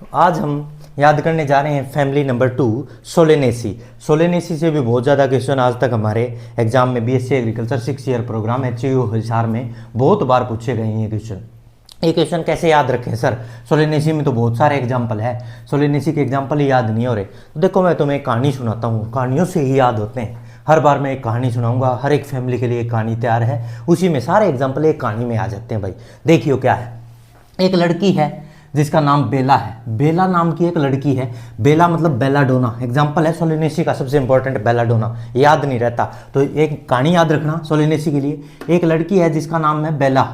तो आज हम याद करने जा रहे हैं फैमिली नंबर 2 सोलेनेसी। सोलेनेसी से भी बहुत ज़्यादा क्वेश्चन आज तक हमारे एग्जाम में BSc agriculture 6 year programme HU Hisar में बहुत बार पूछे गए हैं क्वेश्चन। ये क्वेश्चन कैसे याद रखें सर? सोलेनेसी में तो बहुत सारे एग्जाम्पल है, सोलेनेसी के एग्जाम्पल ही याद नहीं हो रहे। तो देखो मैं तुम्हें एक कहानी सुनाता हूँ, कहानियों से ही याद होते हैं। हर बार मैं एक कहानी सुनाऊंगा, हर एक फैमिली के लिए एक कहानी तैयार है, उसी में सारे एग्जाम्पल एक कहानी में आ जाते हैं भाई। देखियो क्या है, एक लड़की है जिसका नाम बेला है। बेला नाम की एक लड़की है, बेला मतलब बेलाडोना, एग्जाम्पल है सोलेनेसी का सबसे इंपॉर्टेंट बेलाडोना, याद नहीं रहता तो एक कहानी याद रखना सोलेनेसी के लिए। एक लड़की है जिसका नाम है बेला,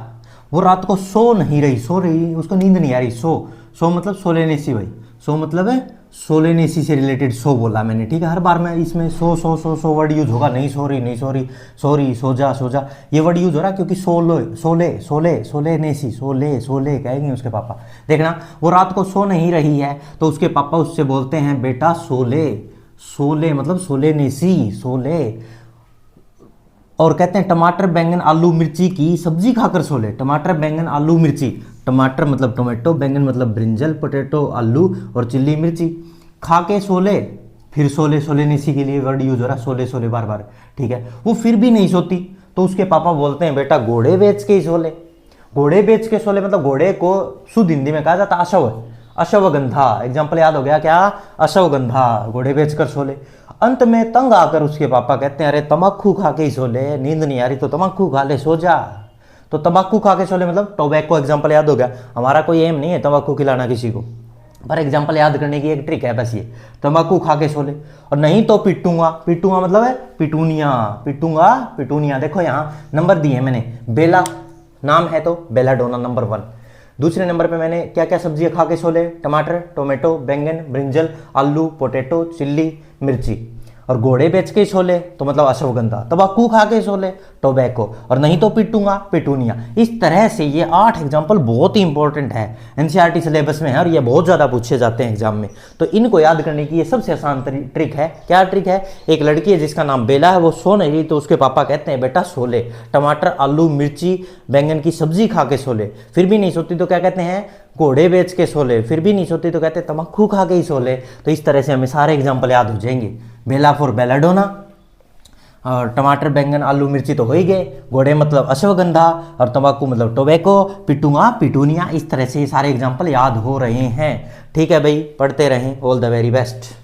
वो रात को सो नहीं रही, सो रही, उसको नींद नहीं आ रही। सो मतलब सोलेनेसी भाई, सो मतलब है सोलेनेसी से रिलेटेड सो बोला मैंने, ठीक है। हर बार मैं इसमें सो वर्ड यूज होगा, नहीं सो रही, नहीं सो रही, सॉरी, सो जा, ये वर्ड यूज हो रहा है क्योंकि सोले कहेंगे उसके पापा। देखना वो रात को सो नहीं रही है तो उसके पापा उससे बोलते हैं बेटा सोले मतलब सोलेनेसी, सोले। और कहते हैं टमाटर बैंगन आलू मिर्ची की सब्जी खाकर सोले। टमाटर बैंगन आलू मिर्ची, टमाटर मतलब टोमेटो, बैंगन मतलब ब्रिंजल, पोटैटो आलू और चिल्ली मिर्ची, खा के सोले। फिर सोलेनेसी के लिए वर्ड यूज हो रहा है सोले बार बार, ठीक है। वो फिर भी नहीं सोती तो उसके पापा बोलते हैं बेटा घोड़े बेच के ही सोले। घोड़े बेच के सोले मतलब घोड़े को शुद्ध हिंदी में कहा जाता अश्वगंधा, एग्जाम्पल याद हो गया क्या? अश्वगंधा, घोड़े बेच कर सोले। अंत में तंग आकर उसके पापा कहते हैं अरे तम्बाकू खा के ही सो ले, नींद नहीं आ रही तो तम्बाकू खा ले, सो जा। तो तम्बाकू खा के सो ले मतलब टोबैको, एग्जाम्पल याद हो गया। हमारा कोई एम नहीं है तम्बाकू खिलाना किसी को, पर एग्जाम्पल याद करने की एक ट्रिक है बस ये, तम्बाकू खा के सो ले। और नहीं तो पिटूंगा मतलब है पिटूनिया। देखो यहाँ नंबर दिए मैंने, बेला नाम है तो बेलाडोना नंबर 1। दूसरे नंबर पे मैंने क्या क्या सब्जियां खा के सोले? टमाटर, टोमेटो, बैंगन, ब्रिंजल, आलू, पोटैटो, चिल्ली, मिर्ची। और घोड़े बेच के सोले तो मतलब अश्वगंधा। तंबाकू खा के सोले टोबैको। और नहीं तो पिटूनिया। इस तरह से ये 8 एग्जाम्पल बहुत ही इंपॉर्टेंट है, एनसीईआरटी सिलेबस में है और ये बहुत ज़्यादा पूछे जाते हैं एग्जाम में। तो इनको याद करने की ये सबसे आसान ट्रिक है। क्या ट्रिक है? एक लड़की है जिसका नाम बेला है, वो सो नहीं रही तो उसके पापा कहते हैं बेटा सोले। टमाटर आलू मिर्ची बैंगन की सब्जी खा के सोले, फिर भी नहीं सोती तो क्या कहते हैं? घोड़े बेच के सोले, फिर भी नहीं सोती तो कहते हैं तम्बाकू खा के ही सोले। तो इस तरह से हमें सारे एग्जाम्पल याद हो जाएंगे। बेला फॉर बेलाडोना, और टमाटर बैंगन आलू मिर्ची तो हो ही गए, घोड़े मतलब अश्वगंधा और तंबाकू मतलब टोबैको, पिटूनिया। इस तरह से ये सारे एग्जाम्पल याद हो रहे हैं, ठीक है भाई। पढ़ते रहें, ऑल द वेरी बेस्ट।